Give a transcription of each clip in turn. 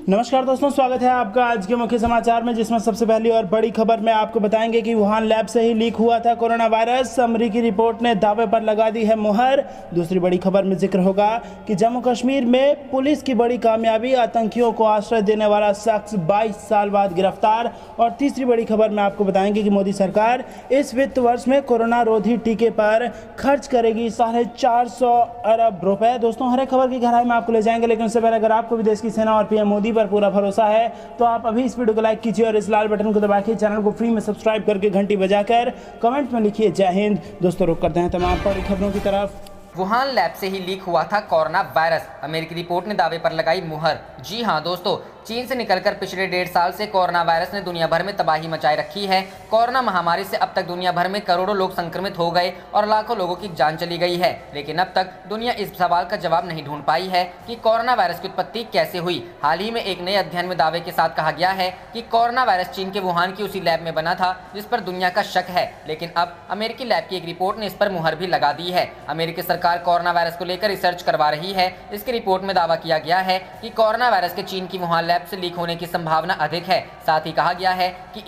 नमस्कार दोस्तों, स्वागत है आपका आज के मुख्य समाचार में, जिसमें सबसे पहली और बड़ी खबर में आपको बताएंगे कि वुहान लैब से ही लीक हुआ था कोरोना वायरस। अमेरिकी रिपोर्ट ने दावे पर लगा दी है मुहर। दूसरी बड़ी खबर में जिक्र होगा कि जम्मू कश्मीर में पुलिस की बड़ी कामयाबी, आतंकियों को आश्रय देने वाला शख्स 22 साल बाद गिरफ्तार। और तीसरी बड़ी खबर में आपको बताएंगे कि मोदी सरकार इस वित्त वर्ष में कोरोना रोधी टीके पर खर्च करेगी 450 अरब रुपए। दोस्तों, हर एक खबर की गहराई में आपको ले जाएंगे, लेकिन उससे पहले अगर आपको भी देश की सेना और पीएम मोदी पर पूरा भरोसा है तो आप अभी इस वीडियो को लाइक कीजिए और इस लाल बटन को दबा के चैनल को फ्री में सब्सक्राइब करके घंटी बजाकर कमेंट में लिखिए जय हिंद। दोस्तों, रुक करते हैं तमाम बड़ी खबरों की तरफ। वुहान लैब से ही लीक हुआ था कोरोना वायरस। अमेरिकी रिपोर्ट ने दावे पर लगाई मुहर। जी हां दोस्तों, चीन से निकलकर पिछले 1.5 साल से कोरोना वायरस ने दुनिया भर में तबाही मचाए रखी है। कोरोना महामारी से अब तक दुनिया भर में करोड़ों लोग संक्रमित हो गए और लाखों लोगों की जान चली गई है। लेकिन अब तक दुनिया इस सवाल का जवाब नहीं ढूंढ पाई है कि कोरोना वायरस की उत्पत्ति कैसे हुई। हाल ही में एक नए अध्ययन में दावे के साथ कहा गया है कि कोरोना वायरस चीन के वुहान की उसी लैब में बना था जिस पर दुनिया का शक है। लेकिन अब अमेरिकी लैब की एक रिपोर्ट ने इस पर मुहर भी लगा दी है। अमेरिकी सरकार कोरोना वायरस को लेकर रिसर्च करवा रही है। इसकी रिपोर्ट में दावा किया गया है कि कोरोना वायरस के चीन की वुहान लैब से लीक होने की संभावना अधिक है। साथ ही कहा गया है कि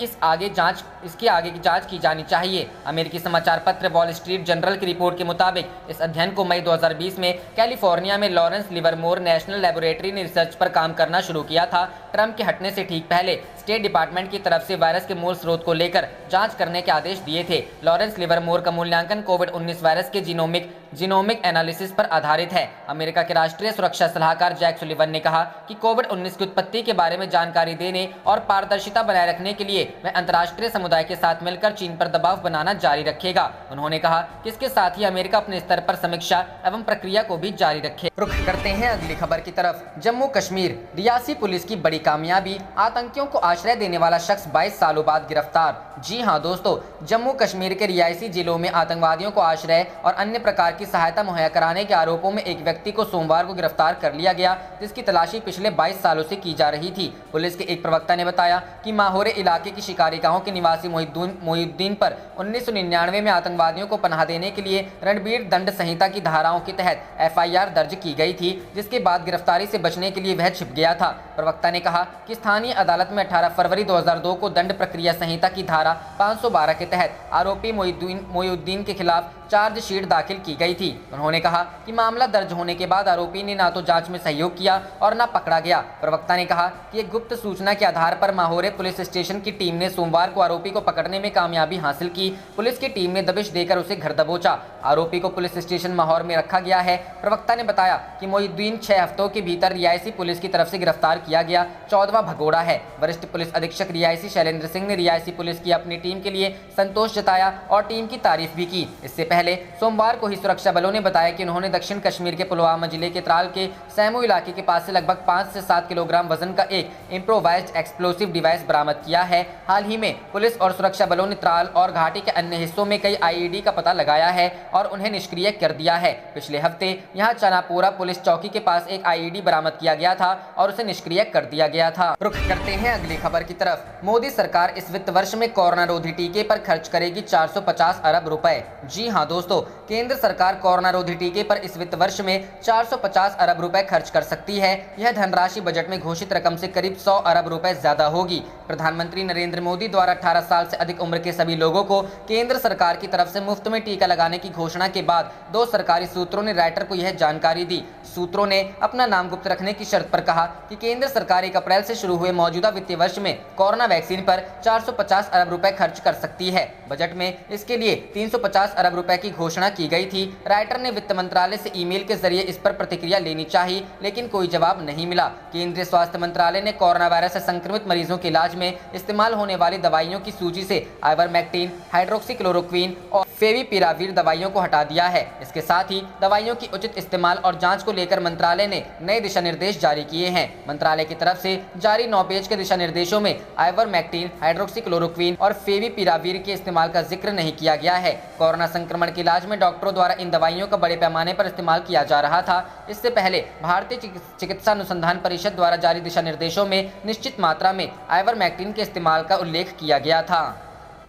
इसकी आगे की जांच की जानी चाहिए। अमेरिकी समाचार पत्र वॉल स्ट्रीट जर्नल की रिपोर्ट के मुताबिक इस अध्ययन को मई 2020 में कैलिफोर्निया में लॉरेंस लिवरमोर नेशनल लेबोरेटरी ने रिसर्च पर काम करना शुरू किया था। ट्रंप के हटने से ठीक पहले स्टेट डिपार्टमेंट की तरफ से वायरस के मूल स्रोत को लेकर जांच करने के आदेश दिए थे। लॉरेंस लिवरमोर का मूल्यांकन कोविड-19 वायरस के जीनोमिक एनालिसिस पर आधारित है। अमेरिका के राष्ट्रीय सुरक्षा सलाहकार जैक सुलिवन ने कहा कि कोविड-19 की उत्पत्ति के बारे में जानकारी देने और पारदर्शिता बनाए रखने के लिए वह अंतर्राष्ट्रीय समुदाय के साथ मिलकर चीन पर दबाव बनाना जारी रखेगा। उन्होंने कहा कि इसके साथ ही अमेरिका अपने स्तर पर समीक्षा एवं प्रक्रिया को भी जारी रखे। रुख करते हैं अगली खबर की तरफ। जम्मू कश्मीर रियासी पुलिस की बड़ी कामयाबी, आतंकियों को आश्रय देने वाला शख्स 22 सालों बाद गिरफ्तार। जी हां दोस्तों, जम्मू कश्मीर के रियासी जिलों में आतंकवादियों को आश्रय और अन्य प्रकार की सहायता मुहैया कराने के आरोपों में एक व्यक्ति को सोमवार को गिरफ्तार कर लिया गया, जिसकी तलाशी पिछले 22 सालों से की जा रही थी। पुलिस के एक प्रवक्ता ने बताया कि माहौरे इलाके की शिकारी गांव के निवासी मोहिउद्दीन पर 1999 में आतंकवादियों को पनाह देने के लिए रणबीर दंड संहिता की धाराओं के तहत FIR दर्ज की गई थी, जिसके बाद गिरफ्तारी से बचने के लिए वह छिप गया था। प्रवक्ता ने कहा कि स्थानीय अदालत में 18 फरवरी 2002 को दंड प्रक्रिया संहिता की धारा 512 के तहत आरोपी मोहिउद्दीन के खिलाफ चार्जशीट दाखिल की गई थी। उन्होंने कहा कि मामला दर्ज होने के बाद आरोपी ने ना तो जांच में सहयोग किया और न पकड़ा गया। प्रवक्ता ने कहा कि एक गुप्त सूचना के आधार पर माहौरे पुलिस स्टेशन की टीम ने सोमवार को आरोपी को पकड़ने में कामयाबी हासिल की। पुलिस की टीम ने दबिश देकर उसे घर दबोचा। आरोपी को पुलिस स्टेशन माहौर में रखा गया है। प्रवक्ता ने बताया कि मोहिउद्दीन 6 हफ्तों के भीतर रियासी पुलिस की तरफ से गिरफ्तार किया गया 14वां भगोड़ा है। वरिष्ठ पुलिस अधीक्षक रियासी शैलेंद्र सिंह ने रियासी पुलिस की अपनी टीम के लिए संतोष जताया और टीम की तारीफ भी की। इससे पहले सोमवार को ही सुरक्षा बलों ने बताया कि उन्होंने दक्षिण कश्मीर के पुलवामा जिले के त्राल के सैमू इलाके के पास से लगभग 5 से 7 किलोग्राम वजन का एक इम्प्रोवाइज्ड एक्सप्लोसिव डिवाइस बरामद किया है। हाल ही में पुलिस और सुरक्षा बलों ने त्राल और घाटी के अन्य हिस्सों में कई IED का पता लगाया है और उन्हें निष्क्रिय कर दिया है। पिछले हफ्ते यहां चनापोरा पुलिस चौकी के पास एक IED बरामद किया गया था और उसे निष्क्रिय कर दिया गया था। रुख करते हैं अगली खबर की तरफ। मोदी सरकार इस वित्त वर्ष में कोरोना रोधी टीके पर खर्च करेगी 450 अरब रुपए। जी हां दोस्तों, केंद्र सरकार कोरोना रोधी टीके पर इस वित्त वर्ष में 450 अरब रुपए खर्च कर सकती है। यह धनराशि बजट में घोषित रकम से करीब 100 अरब रुपए ज्यादा होगी। प्रधानमंत्री नरेंद्र मोदी द्वारा 18 साल से अधिक उम्र के सभी लोगों को केंद्र सरकार की तरफ से मुफ्त में टीका लगाने की घोषणा के बाद 2 सरकारी सूत्रों ने राइटर को यह जानकारी दी। सूत्रों ने अपना नाम गुप्त रखने की शर्त पर कहा कि केंद्र सरकार 1 अप्रैल से शुरू हुए मौजूदा वित्तीय वर्ष में कोरोना वैक्सीन पर 450 अरब रुपए खर्च कर सकती है। बजट में इसके लिए 350 अरब रुपए की घोषणा की गई थी। राइटर ने वित्त मंत्रालय से ईमेल के जरिए इस पर प्रतिक्रिया लेनी चाहिए, लेकिन कोई जवाब नहीं मिला। केंद्रीय स्वास्थ्य मंत्रालय ने कोरोना वायरस से संक्रमित मरीजों के इलाज में इस्तेमाल होने वाली दवाइयों की सूची से आइवरमेक्टिन, हाइड्रोक्सीक्लोरोक्विन और फेविपिराविर दवाइयों को हटा दिया है। इसके साथ ही दवाइयों की उचित इस्तेमाल और जांच को लेकर मंत्रालय ने नए दिशा निर्देश जारी किए हैं। मंत्रालय की तरफ से जारी 9 पेज के दिशा निर्देशों में आइवरमेक्टिन, हाइड्रोक्सीक्लोरोक्विन और फेविपिराविर के इस्तेमाल का जिक्र नहीं किया गया है। कोरोना संक्रमण के इलाज में डॉक्टरों द्वारा इन दवाइयों का बड़े पैमाने पर इस्तेमाल किया जा रहा था। इससे पहले भारतीय चिकित्सा अनुसंधान परिषद द्वारा जारी दिशा निर्देशों में निश्चित मात्रा में आइवरमेक्टिन के इस्तेमाल का उल्लेख किया गया था।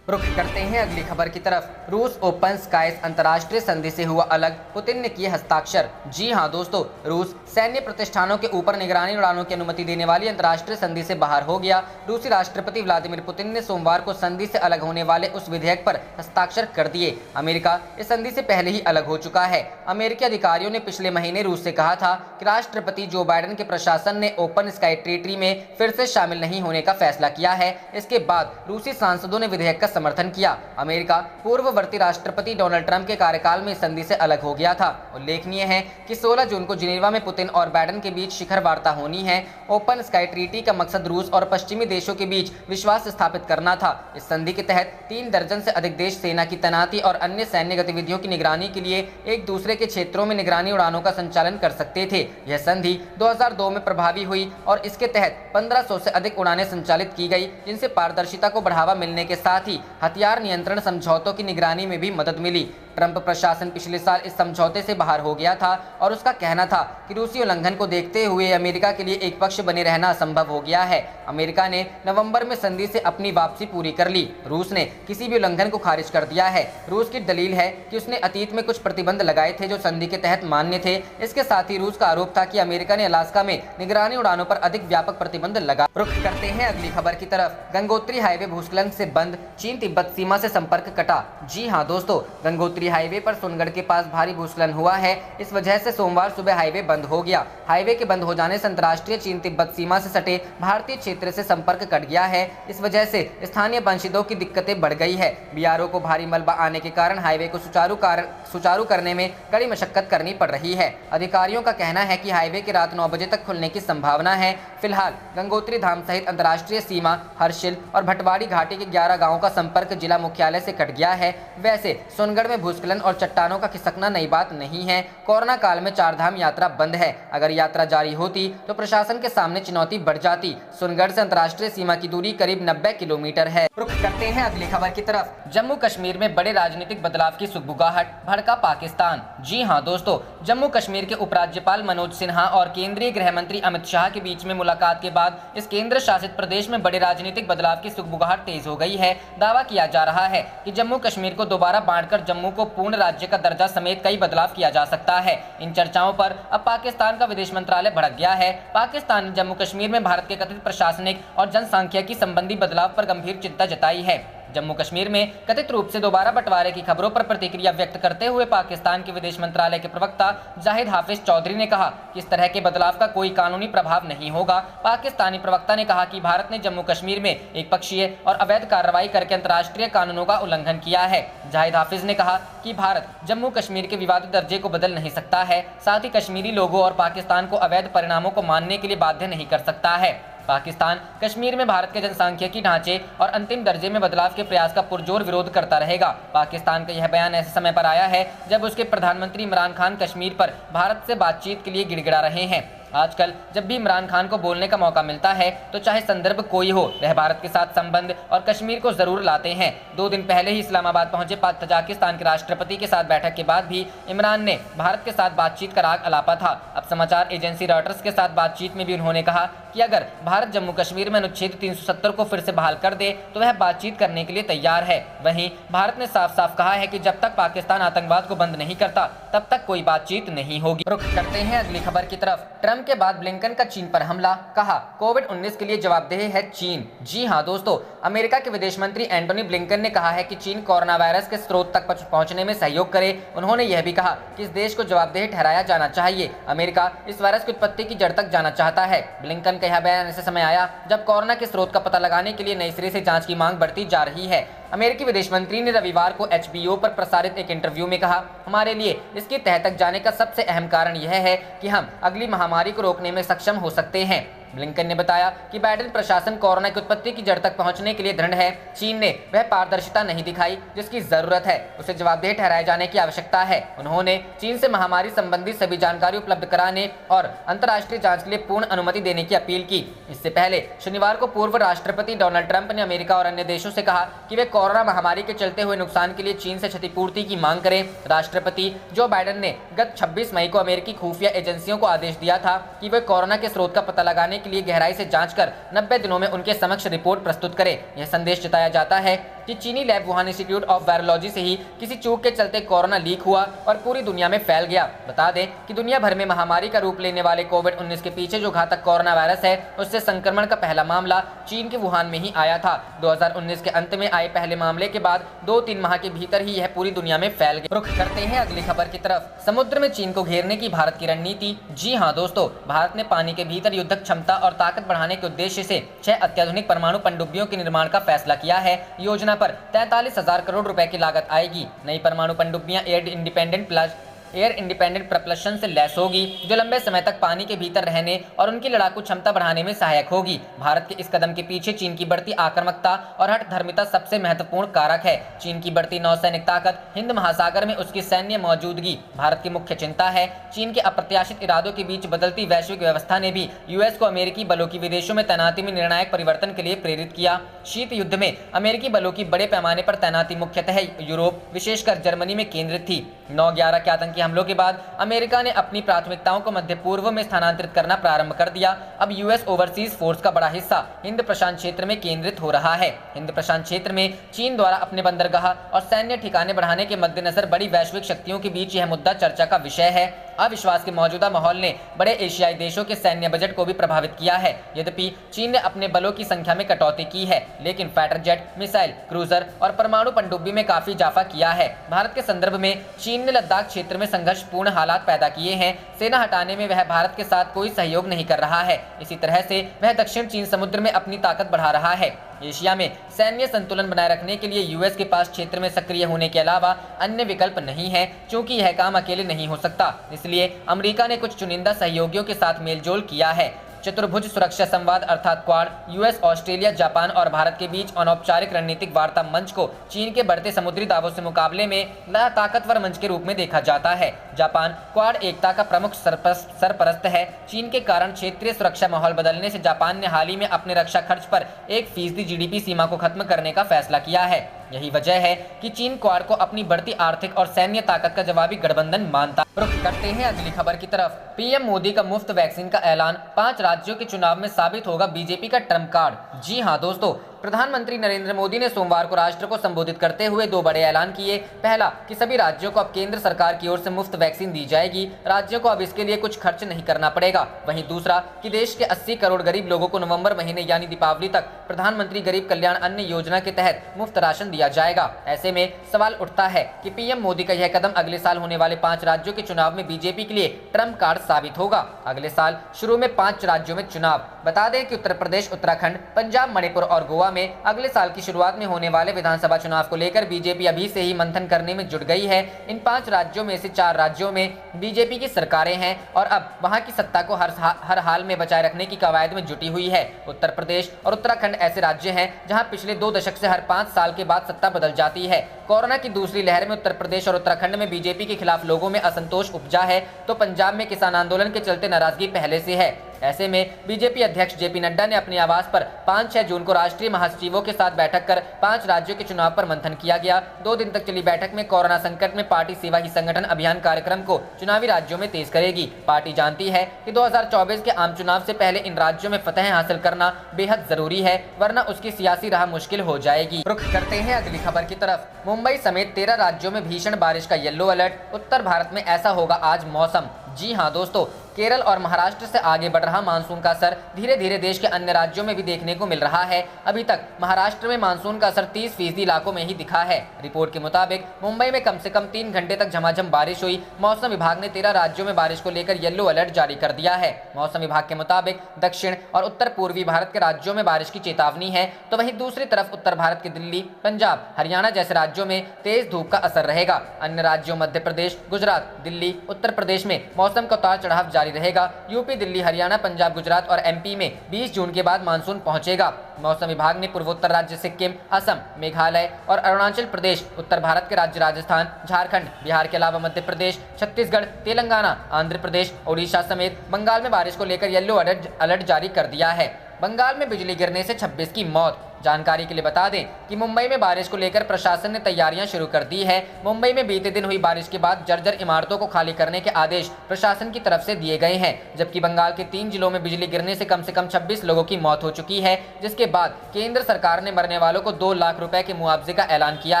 रुख करते हैं अगली खबर की तरफ। रूस ओपन स्काईज अंतर्राष्ट्रीय संधि से हुआ अलग, पुतिन ने किए हस्ताक्षर। जी हां दोस्तों, रूस सैन्य प्रतिष्ठानों के ऊपर निगरानी उड़ानों की अनुमति देने वाली अंतर्राष्ट्रीय संधि से बाहर हो गया। रूसी राष्ट्रपति व्लादिमीर पुतिन ने सोमवार को संधि से अलग होने वाले उस विधेयक पर हस्ताक्षर कर दिए। अमेरिका इस संधि से पहले ही अलग हो चुका है। अमेरिकी अधिकारियों ने पिछले महीने रूस से कहा था कि राष्ट्रपति जो बाइडेन के प्रशासन ने ओपन स्काई ट्रीटी में फिर से शामिल नहीं होने का फैसला किया है। इसके बाद रूसी सांसदों ने विधेयक का समर्थन किया। अमेरिका पूर्ववर्ती राष्ट्रपति डोनाल्ड ट्रंप के कार्यकाल में इस संधि से अलग हो गया था। उल्लेखनीय है कि 16 जून को जिनेवा में पुतिन और बाइडेन के बीच शिखर वार्ता होनी है। ओपन स्काई ट्रीटी का मकसद रूस और पश्चिमी देशों के बीच विश्वास स्थापित करना था। इस संधि के तहत 3 दर्जन से अधिक देश सेना की तैनाती और अन्य सैन्य गतिविधियों की निगरानी के लिए एक दूसरे के क्षेत्रों में निगरानी उड़ानों का संचालन कर सकते थे। यह संधि 2002 में प्रभावी हुई और इसके तहत 1500 से अधिक उड़ानें संचालित की गई, जिनसे पारदर्शिता को बढ़ावा मिलने के साथ ही हथियार नियंत्रण समझौतों की निगरानी में भी मदद मिली। ट्रंप प्रशासन पिछले साल इस समझौते से बाहर हो गया था और उसका कहना था कि रूसी उल्लंघन को देखते हुए अमेरिका के लिए एक पक्ष बने रहना असंभव हो गया है। अमेरिका ने नवंबर में संधि से अपनी वापसी पूरी कर ली। रूस ने किसी भी उल्लंघन को खारिज कर दिया है। रूस की दलील है कि उसने अतीत में कुछ प्रतिबंध लगाए थे जो संधि के तहत मान्य थे। इसके साथ ही रूस का आरोप था कि अमेरिका ने अलास्का में निगरानी उड़ानों पर अधिक व्यापक प्रतिबंध लगा। रुख करते हैं अगली खबर की तरफ। गंगोत्री हाईवे भूस्खलन से बंद, चीन तिब्बत सीमा से संपर्क कटा। जी हां दोस्तों, गंगोत्री हाईवे पर सोनगढ़ के पास भारी भूस्खलन हुआ है। इस वजह से सोमवार सुबह हाईवे बंद हो गया। हाईवे के बंद हो जाने से अंतर्राष्ट्रीय चीन तिब्बत सीमा से सटे भारतीय क्षेत्र से संपर्क कट गया है। इस वजह से स्थानीय वंशिदों की दिक्कतें बढ़ गई है। बीआरओ को भारी मलबा आने के कारण हाईवे को सुचारू करने में कड़ी मशक्कत करनी पड़ रही है। अधिकारियों का कहना है कि हाईवे के रात 9 बजे तक खुलने की संभावना है। फिलहाल गंगोत्री धाम सहित अंतर्राष्ट्रीय सीमा, हर्षिल और भटवाड़ी घाटी के 11 गाँवों का संपर्क जिला मुख्यालय से कट गया है। वैसे सोनगढ़ में भूस्खलन और चट्टानों का खिसकना नई बात नहीं है। कोरोना काल में 4 धाम यात्रा बंद है। अगर यात्रा जारी होती तो प्रशासन के सामने चुनौती बढ़ जाती। सोनगढ़ से अंतर्राष्ट्रीय सीमा की दूरी करीब 90 किलोमीटर है। रुख करते हैं अगली खबर की तरफ। जम्मू कश्मीर में बड़े राजनीतिक बदलाव की सुगबुगाहट, भड़का पाकिस्तान। जी हां दोस्तों, जम्मू कश्मीर के उपराज्यपाल मनोज सिन्हा और केंद्रीय गृह मंत्री अमित शाह के बीच में मुलाकात के बाद इस केंद्र शासित प्रदेश में बड़े राजनीतिक बदलाव की सुगबुगाहट तेज हो गई है। दावा किया जा रहा है कि जम्मू कश्मीर को दोबारा बांटकर जम्मू को पूर्ण राज्य का दर्जा समेत कई बदलाव किया जा सकता है। इन चर्चाओं पर अब पाकिस्तान का विदेश मंत्रालय भड़क गया है। पाकिस्तान ने जम्मू कश्मीर में भारत के कथित प्रशासनिक और जनसांख्यिकी संबंधी बदलाव पर गंभीर चिंता जताई है। जम्मू कश्मीर में कथित रूप से दोबारा बंटवारे की खबरों पर प्रतिक्रिया व्यक्त करते हुए पाकिस्तान के विदेश मंत्रालय के प्रवक्ता जाहिद हाफिज चौधरी ने कहा कि इस तरह के बदलाव का कोई कानूनी प्रभाव नहीं होगा। पाकिस्तानी प्रवक्ता ने कहा कि भारत ने जम्मू कश्मीर में एक पक्षीय और अवैध कार्रवाई करके अंतर्राष्ट्रीय कानूनों का उल्लंघन किया है। जाहिद हाफिज ने कहा कि भारत जम्मू कश्मीर के विवादित दर्जे को बदल नहीं सकता है, साथ ही कश्मीरी लोगों और पाकिस्तान को अवैध परिणामों को मानने के लिए बाध्य नहीं कर सकता है। पाकिस्तान कश्मीर में भारत के जनसांख्यिकी ढांचे और अंतिम दर्जे में बदलाव के प्रयास का पुरजोर विरोध करता रहेगा। पाकिस्तान का यह बयान ऐसे समय पर आया है जब उसके प्रधानमंत्री इमरान खान कश्मीर पर भारत से बातचीत के लिए गिड़गिड़ा रहे हैं। आजकल जब भी इमरान खान को बोलने का मौका मिलता है तो चाहे संदर्भ कोई हो, वह भारत के साथ संबंध और कश्मीर को जरूर लाते हैं। 2 दिन पहले ही इस्लामाबाद पहुंचे तजाकिस्तान के राष्ट्रपति के साथ बैठक के बाद भी इमरान ने भारत के साथ बातचीत का राग अलापा था। अब समाचार एजेंसी रॉयटर्स के साथ बातचीत में भी उन्होंने कहा कि अगर भारत जम्मू कश्मीर में अनुच्छेद 370 को फिर से बहाल कर दे तो वह बातचीत करने के लिए तैयार है। वहीं भारत ने साफ साफ कहा है कि जब तक पाकिस्तान आतंकवाद को बंद नहीं करता तब तक कोई बातचीत नहीं होगी। रुख करते हैं अगली खबर की तरफ। ट्रंप के बाद ब्लिंकन का चीन पर हमला, कहा कोविड-19 के लिए जवाबदेह है चीन। जी हां दोस्तों, अमेरिका के विदेश मंत्री एंटोनी ब्लिंकन ने कहा है कि चीन कोरोना वायरस के स्रोत तक पहुंचने में सहयोग करे। उन्होंने यह भी कहा कि इस देश को जवाबदेह ठहराया जाना चाहिए। अमेरिका इस वायरस की उत्पत्ति की जड़ तक जाना चाहता है। ब्लिंकन का यह बयान ऐसे समय आया जब कोरोना के स्रोत का पता लगाने के लिए नए सिरे से जांच की मांग बढ़ती जा रही है। अमेरिकी विदेश मंत्री ने रविवार को HBO पर प्रसारित एक इंटरव्यू में कहा, हमारे लिए इसकी तह तक जाने का सबसे अहम कारण यह है कि हम अगली महामारी को रोकने में सक्षम हो सकते हैं। ब्लिंकन ने बताया कि बाइडेन प्रशासन कोरोना की उत्पत्ति की जड़ तक पहुंचने के लिए दृढ़ है। चीन ने वह पारदर्शिता नहीं दिखाई जिसकी जरूरत है, उसे जवाबदेह ठहराए जाने की आवश्यकता है। उन्होंने चीन से महामारी संबंधी सभी जानकारी उपलब्ध कराने और अंतर्राष्ट्रीय जांच के लिए पूर्ण अनुमति देने की अपील की। इससे पहले शनिवार को पूर्व राष्ट्रपति डोनाल्ड ट्रंप ने अमेरिका और अन्य देशों से कहा कि वे कोरोना महामारी के चलते हुए नुकसान के लिए चीन से क्षतिपूर्ति की मांग करें। राष्ट्रपति जो बाइडेन ने गत 26 मई को अमेरिकी खुफिया एजेंसियों को आदेश दिया था कि वे कोरोना के स्रोत का पता लगाने के लिए गहराई से जांच कर 90 दिनों में उनके समक्ष रिपोर्ट प्रस्तुत करें। यह संदेश जताया जाता है कि चीनी lab Wuhan institute of virology से ही किसी चूक के चलते कोरोना लीक हुआ और पूरी दुनिया में फैल गया। बता दें कि दुनिया भर में महामारी का रूप लेने वाले कोविड-19 के पीछे जो घातक कोरोना वायरस है, उससे संक्रमण का पहला मामला चीन के वुहान में ही आया था। 2019 के अंत में आए पहले मामले के बाद 2-3 माह के भीतर ही यह पूरी दुनिया में फैल गया। रुख करते हैं अगली खबर की तरफ। समुद्र में चीन को घेरने की भारत की रणनीति। जी हां दोस्तों, भारत ने पानी के भीतर युद्धक क्षमता और ताकत बढ़ाने के उद्देश्य से 6 अत्याधुनिक परमाणु पनडुब्बियों के निर्माण का फैसला किया है। योजना पर 43,000 करोड़ रुपए की लागत आएगी। नई परमाणु पनडुब्बियां एयर इंडिपेंडेंट प्रपल्शन से लैस होगी, जो लंबे समय तक पानी के भीतर रहने और उनकी लड़ाकू क्षमता बढ़ाने में सहायक होगी। भारत के इस कदम के पीछे चीन की बढ़ती आक्रामकता और हठधर्मिता सबसे महत्वपूर्ण कारक है। चीन की बढ़ती नौसैनिक ताकत, हिंद महासागर में उसकी सैन्य मौजूदगी भारत की मुख्य चिंता है। चीन के अप्रत्याशित इरादों के बीच बदलती वैश्विक व्यवस्था ने भी यूएस को अमेरिकी बलों की विदेशों में तैनाती में निर्णायक परिवर्तन के लिए प्रेरित किया। शीत युद्ध में अमेरिकी बलों की बड़े पैमाने पर तैनाती मुख्यतः यूरोप, विशेषकर जर्मनी में केंद्रित थी। 9/11 के आतंकी हमलों के बाद अमेरिका ने अपनी प्राथमिकताओं को मध्य पूर्व में स्थानांतरित करना प्रारंभ कर दिया। अब यूएस ओवरसीज फोर्स का बड़ा हिस्सा हिंद प्रशांत क्षेत्र में केंद्रित हो रहा है। हिंद प्रशांत क्षेत्र में चीन द्वारा अपने बंदरगाह और सैन्य ठिकाने बढ़ाने के मद्देनजर बड़ी वैश्विक शक्तियों के बीच यह मुद्दा चर्चा का विषय है। अविश्वास के मौजूदा माहौल ने बड़े एशियाई देशों के सैन्य बजट को भी प्रभावित किया है। यद्यपि चीन ने अपने बलों की संख्या में कटौती की है, लेकिन फाइटर जेट, मिसाइल, क्रूजर और परमाणु पनडुब्बी में काफी इजाफा किया है। भारत के संदर्भ में चीन ने लद्दाख क्षेत्र में संघर्षपूर्ण हालात पैदा किए हैं। सेना हटाने में वह भारत के साथ कोई सहयोग नहीं कर रहा है। इसी तरह से वह दक्षिण चीन समुद्र में अपनी ताकत बढ़ा रहा है। एशिया में सैन्य संतुलन बनाए रखने के लिए यूएस के पास क्षेत्र में सक्रिय होने के अलावा अन्य विकल्प नहीं है, क्योंकि यह काम अकेले नहीं हो सकता। इसलिए अमेरिका ने कुछ चुनिंदा सहयोगियों के साथ मेलजोल किया है। चतुर्भुज सुरक्षा संवाद अर्थात क्वाड यूएस, ऑस्ट्रेलिया, जापान और भारत के बीच अनौपचारिक रणनीतिक वार्ता मंच को चीन के बढ़ते समुद्री दावों से मुकाबले में ताकतवर मंच के रूप में देखा जाता है। जापान क्वाड एकता का प्रमुख सरपरस्त है। चीन के कारण क्षेत्रीय सुरक्षा माहौल बदलने से जापान ने हाल ही में अपने रक्षा खर्च पर 1% जीडीपी सीमा को खत्म करने का फैसला किया है। यही वजह है कि चीन क्वाड को अपनी बढ़ती आर्थिक और सैन्य ताकत का जवाबी गठबंधन मानता। रुख करते हैं अगली खबर की तरफ। पीएम मोदी का मुफ्त वैक्सीन का ऐलान, 5 राज्यों के चुनाव में साबित होगा बीजेपी का ट्रम्प कार्ड। जी हां दोस्तों, प्रधानमंत्री नरेंद्र मोदी ने सोमवार को राष्ट्र को संबोधित करते हुए 2 बड़े ऐलान किए। पहला कि सभी राज्यों को अब केंद्र सरकार की ओर से मुफ्त वैक्सीन दी जाएगी, राज्यों को अब इसके लिए कुछ खर्च नहीं करना पड़ेगा। वहीं दूसरा कि देश के 80 करोड़ गरीब लोगों को नवंबर महीने यानी दीपावली तक प्रधानमंत्री गरीब कल्याण अन्न योजना के तहत मुफ्त राशन दिया जाएगा। ऐसे में सवाल उठता है कि पीएम मोदी का यह कदम अगले साल होने वाले 5 राज्यों के चुनाव में बीजेपी के लिए ट्रम्प कार्ड साबित होगा। अगले साल शुरू में 5 राज्यों में चुनाव। बता दें कि उत्तर प्रदेश, उत्तराखंड, पंजाब, मणिपुर और गोवा में अगले साल की शुरुआत में होने वाले विधानसभा चुनाव को लेकर बीजेपी अभी से ही मंथन करने में जुट गई है। इन 5 राज्यों में से 4 राज्यों में बीजेपी की सरकारें हैं और अब वहां की सत्ता को हर हाल में बचाए रखने की कवायद में जुटी हुई है। उत्तर प्रदेश और उत्तराखंड ऐसे राज्य हैं जहां पिछले 2 दशक से हर 5 साल के बाद सत्ता बदल जाती है। कोरोना की दूसरी लहर में उत्तर प्रदेश और उत्तराखंड में बीजेपी के खिलाफ लोगों में असंतोष उपजा है, तो पंजाब में किसान आंदोलन के चलते नाराजगी पहले से है। ऐसे में बीजेपी अध्यक्ष जेपी नड्डा ने अपने आवास पर 5-6 जून को राष्ट्रीय महासचिवों के साथ बैठक कर 5 राज्यों के चुनाव पर मंथन किया गया। 2 दिन तक चली बैठक में कोरोना संकट में पार्टी सेवा ही संगठन अभियान कार्यक्रम को चुनावी राज्यों में तेज करेगी। पार्टी जानती है कि 2024 के आम चुनाव से पहले इन राज्यों में फतह हासिल करना बेहद जरूरी है, वरना उसकी सियासी राह मुश्किल हो जाएगी। रुख करते हैं अगली खबर की तरफ। मुंबई समेत 13 राज्यों में भीषण बारिश का येलो अलर्ट। उत्तर भारत में ऐसा होगा आज मौसम। जी हां दोस्तों, केरल और महाराष्ट्र से आगे बढ़ रहा मानसून का असर धीरे धीरे देश के अन्य राज्यों में भी देखने को मिल रहा है। अभी तक महाराष्ट्र में मानसून का असर 30% इलाकों में ही दिखा है। रिपोर्ट के मुताबिक मुंबई में कम से कम 3 घंटे तक झमाझम बारिश हुई। मौसम विभाग ने 13 राज्यों में बारिश को लेकर येलो अलर्ट जारी कर दिया है। मौसम विभाग के मुताबिक दक्षिण और उत्तर पूर्वी भारत के राज्यों में बारिश की चेतावनी है, तो वहीं दूसरी तरफ उत्तर भारत के दिल्ली, पंजाब, हरियाणा जैसे राज्यों में तेज धूप का असर रहेगा। अन्य राज्यों मध्य प्रदेश, गुजरात, दिल्ली, उत्तर प्रदेश में मौसम का उतार चढ़ाव जारी रहेगा। यूपी, दिल्ली, हरियाणा, पंजाब, गुजरात और एमपी में 20 जून के बाद मानसून पहुंचेगा। मौसम विभाग ने पूर्वोत्तर राज्य सिक्किम, असम, मेघालय और अरुणाचल प्रदेश, उत्तर भारत के राज्य राजस्थान, झारखंड, बिहार के अलावा मध्य प्रदेश, छत्तीसगढ़, तेलंगाना, आंध्र प्रदेश, ओडिशा समेत बंगाल में बारिश को लेकर येलो अलर्ट जारी कर दिया है। बंगाल में बिजली गिरने से 26 की मौत। जानकारी के लिए बता दें कि मुंबई में बारिश को लेकर प्रशासन ने तैयारियां शुरू कर दी है। मुंबई में बीते दिन हुई बारिश के बाद जर्जर इमारतों को खाली करने के आदेश प्रशासन की तरफ से दिए गए हैं, जबकि बंगाल के 3 जिलों में बिजली गिरने से कम 26 लोगों की मौत हो चुकी है, जिसके बाद केंद्र सरकार ने मरने वालों को 2 लाख रुपए के मुआवजे का ऐलान किया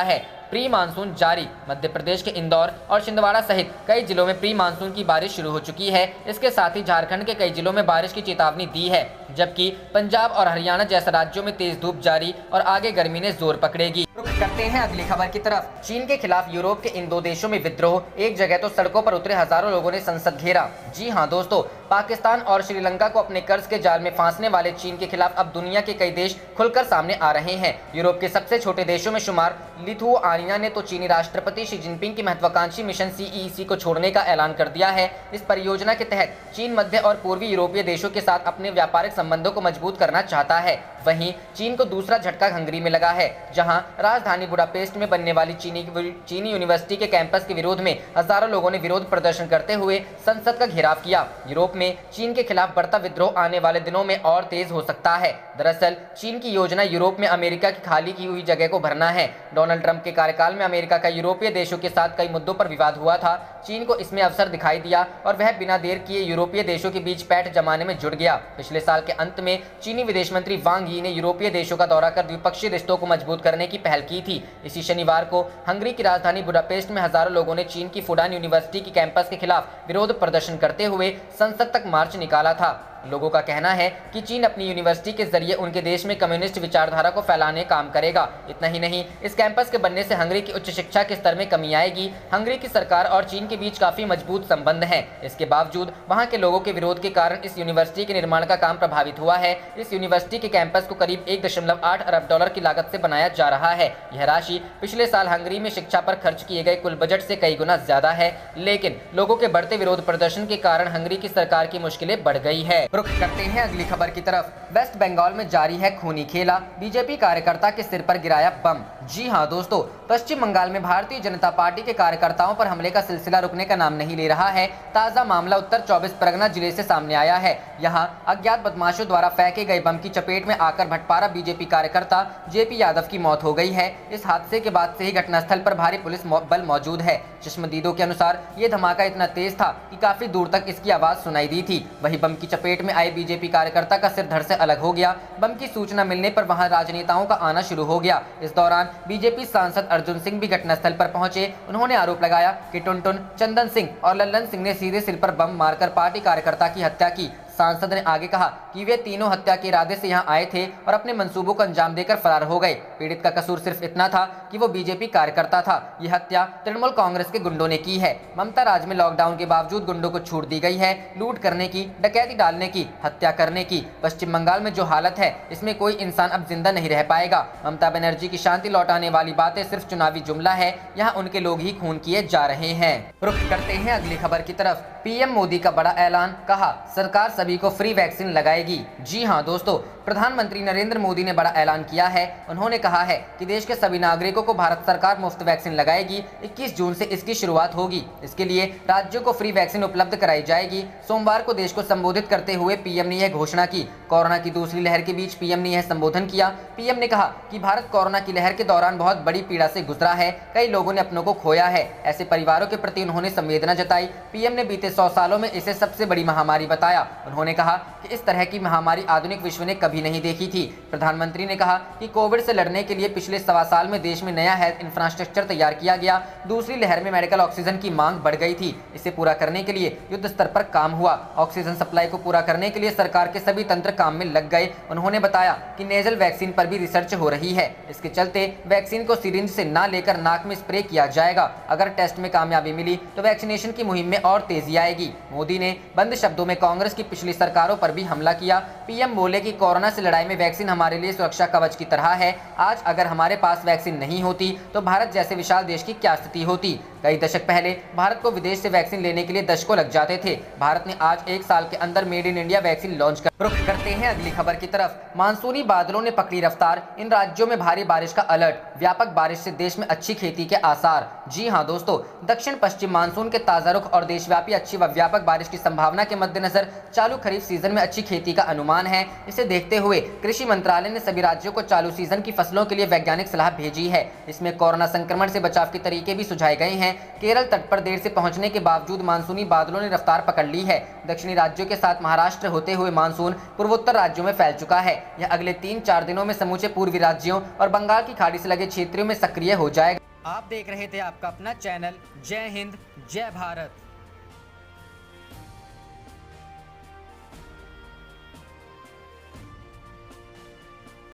है। प्री मानसून जारी। मध्य प्रदेश के इंदौर और छिंदवाड़ा सहित कई जिलों में प्री मानसून की बारिश शुरू हो चुकी है। इसके साथ ही झारखंड के कई जिलों में बारिश की चेतावनी दी है, जबकि पंजाब और हरियाणा जैसे राज्यों में तेज धूप जारी और आगे गर्मी ने जोर पकड़ेगी। रुख करते हैं अगली खबर की तरफ। चीन के खिलाफ यूरोप के इन 2 देशों में विद्रोह। एक जगह तो सड़कों पर उतरे हजारों लोगों ने संसद घेरा। जी हां दोस्तों, पाकिस्तान और श्रीलंका को अपने कर्ज के जाल में फांसने वाले चीन के खिलाफ अब दुनिया के कई देश खुलकर सामने आ रहे हैं। यूरोप के सबसे छोटे देशों में शुमार लिथुआनिया ने तो चीनी राष्ट्रपति शी जिनपिंग की महत्वाकांक्षी मिशन CEC को छोड़ने का ऐलान कर दिया है। इस परियोजना के तहत चीन मध्य और पूर्वी यूरोपीय देशों के साथ अपने व्यापारिक संबंधों को मजबूत करना चाहता है। वहीं चीन को दूसरा झटका हंगरी में लगा है, जहां राजधानी बुडापेस्ट में बनने वाली चीनी यूनिवर्सिटी के कैंपस के विरोध में हजारों लोगों ने विरोध प्रदर्शन करते हुए संसद का घेराव किया। यूरोप में चीन के खिलाफ बढ़ता विद्रोह आने वाले दिनों में और तेज हो सकता है। दरअसल चीन की योजना यूरोप में अमेरिका की खाली की हुई जगह को भरना है। डोनाल्ड ट्रंप के कार्यकाल में अमेरिका का यूरोपीय देशों के साथ कई मुद्दों पर विवाद हुआ था। चीन को इसमें अवसर दिखाई दिया और वह बिना देर किए यूरोपीय देशों के बीच पैठ जमाने में जुट गया। पिछले साल के अंत में चीनी विदेश मंत्री वांग यी ने यूरोपीय देशों का दौरा कर द्विपक्षीय रिश्तों को मजबूत करने की पहल की थी। इसी शनिवार को हंगरी की राजधानी बुडापेस्ट में हजारों लोगों ने चीन की फुडान यूनिवर्सिटी की कैंपस के खिलाफ विरोध प्रदर्शन करते हुए संसद तक मार्च निकाला था। लोगों का कहना है कि चीन अपनी यूनिवर्सिटी के जरिए उनके देश में कम्युनिस्ट विचारधारा को फैलाने काम करेगा। इतना ही नहीं, इस कैंपस के बनने से हंगरी की उच्च शिक्षा के स्तर में कमी आएगी। हंगरी की सरकार और चीन के बीच काफी मजबूत संबंध हैं। इसके बावजूद वहां के लोगों के विरोध के कारण इस यूनिवर्सिटी के निर्माण का काम प्रभावित हुआ है। इस यूनिवर्सिटी के कैंपस को करीब 1.8 अरब डॉलर की लागत से बनाया जा रहा है। यह राशि पिछले साल हंगरी में शिक्षा पर खर्च किए गए कुल बजट से कई गुना ज्यादा है, लेकिन लोगों के बढ़ते विरोध प्रदर्शन के कारण हंगरी की सरकार की मुश्किलें बढ़ गई है। रुख करते हैं अगली खबर की तरफ। वेस्ट बंगाल में जारी है खूनी खेला। बीजेपी कार्यकर्ता के सिर पर गिराया बम। जी हां दोस्तों, पश्चिम बंगाल में भारतीय जनता पार्टी के कार्यकर्ताओं पर हमले का सिलसिला रुकने का नाम नहीं ले रहा है। ताजा मामला उत्तर 24 परगना जिले से सामने आया है। यहां अज्ञात बदमाशों द्वारा फेंके गए बम की चपेट में आकर भटपारा बीजेपी कार्यकर्ता JP यादव की मौत हो गई है। इस हादसे के बाद से ही घटनास्थल पर भारी पुलिस बल मौजूद है। चश्मदीदों के अनुसार ये धमाका इतना तेज था कि काफी दूर तक इसकी आवाज सुनाई दी थी। वही बम की चपेट में आए बीजेपी कार्यकर्ता का सिर धड़ से अलग हो गया। बम की सूचना मिलने पर वहां राजनेताओं का आना शुरू हो गया। इस दौरान बीजेपी सांसद अर्जुन सिंह भी घटनास्थल पर पहुंचे। उन्होंने आरोप लगाया कि टुनटुन, चंदन सिंह और लल्लन सिंह ने सीधे सिर पर बम मारकर पार्टी कार्यकर्ता की हत्या की। सांसद ने आगे कहा कि वे तीनों हत्या के इरादे से यहां आए थे और अपने मंसूबों को अंजाम देकर फरार हो गए। पीड़ित का कसूर सिर्फ इतना था कि वो बीजेपी कार्यकर्ता था। यह हत्या तृणमूल कांग्रेस के गुंडों ने की है। ममता राज में लॉकडाउन के बावजूद गुंडों को छूट दी गई है। लूट करने की, डकैती डालने की, हत्या करने की। पश्चिम बंगाल में जो हालत है, इसमें कोई इंसान अब जिंदा नहीं रह पाएगा। ममता बनर्जी की शांति लौटाने वाली बातें सिर्फ चुनावी जुमला है। यहाँ उनके लोग ही खून किए जा रहे हैं। रुख करते हैं अगली खबर की तरफ। PM मोदी का बड़ा ऐलान, कहा सरकार सभी को फ्री वैक्सीन लगाएगी। जी हां दोस्तों, प्रधानमंत्री नरेंद्र मोदी ने बड़ा ऐलान किया है। उन्होंने कहा है कि देश के सभी नागरिकों को भारत सरकार मुफ्त वैक्सीन लगाएगी। 21 जून से इसकी शुरुआत होगी। इसके लिए राज्यों को फ्री वैक्सीन उपलब्ध कराई जाएगी। सोमवार को देश को संबोधित करते हुए PM ने यह घोषणा की। कोरोना की दूसरी लहर के बीच PM ने यह संबोधन किया। PM ने कहा कि भारत कोरोना की लहर के दौरान बहुत बड़ी पीड़ा से गुजरा है। कई लोगों ने अपनों को खोया है। ऐसे परिवारों के प्रति उन्होंने संवेदना जताई। PM ने बीते 100 सालों में इसे सबसे बड़ी महामारी बताया। उन्होंने कहा कि इस तरह की महामारी आधुनिक विश्व ने कभी नहीं देखी थी। प्रधानमंत्री ने कहा कि कोविड से लड़ने के लिए पिछले 1.25 साल में देश में नया हेल्थ इंफ्रास्ट्रक्चर तैयार किया गया। दूसरी लहर में मेडिकल ऑक्सीजन की मांग बढ़ गई थी। इसे पूरा करने के लिए युद्ध स्तर पर काम हुआ। ऑक्सीजन सप्लाई को पूरा करने के लिए सरकार के सभी तंत्र काम में लग गए। उन्होंने बताया कि नेजल वैक्सीन पर भी रिसर्च हो रही है। इसके चलते वैक्सीन को सिरिंज से ना लेकर नाक में स्प्रे किया जाएगा। अगर टेस्ट में कामयाबी मिली तो वैक्सीनेशन की मुहिम में और तेजी आएगी। मोदी ने बंद शब्दों में कांग्रेस की पिछली सरकारों पर भी हमला किया। PM बोले कि कोरोना से लड़ाई में वैक्सीन हमारे लिए सुरक्षा कवच की तरह है। आज अगर हमारे पास वैक्सीन नहीं होती तो भारत जैसे विशाल देश की क्या स्थिति होती। कई दशक पहले भारत को विदेश से वैक्सीन लेने के लिए दशकों लग जाते थे। भारत ने आज 1 साल के अंदर made in India vaccine launch कर। रुख करते हैं अगली खबर की तरफ। मानसूनी बादलों ने पकड़ी रफ्तार। इन राज्यों में भारी बारिश का अलर्ट। व्यापक बारिश से देश में अच्छी खेती के आसार। जी हां दोस्तों, दक्षिण पश्चिम मानसून के ताजा रुख और देशव्यापी अच्छी व व्यापक बारिश की संभावना के मद्देनजर चालू चालू खरीफ सीजन में अच्छी खेती का अनुमान है। इसे देखते हुए कृषि मंत्रालय ने सभी राज्यों को चालू सीजन की फसलों के लिए वैज्ञानिक सलाह भेजी है। इसमें कोरोना संक्रमण से बचाव के तरीके भी सुझाए गए हैं। केरल तट पर देर से पहुंचने के बावजूद मानसूनी बादलों ने रफ्तार पकड़ ली है। दक्षिणी राज्यों के साथ महाराष्ट्र होते हुए मानसून पूर्वोत्तर राज्यों में फैल चुका है। यह अगले 3-4 दिनों में समूचे पूर्वी राज्यों और बंगाल की खाड़ी से लगे क्षेत्रों में सक्रिय हो जाएगा। आप देख रहे थे आपका अपना चैनल जय हिंद जय भारत।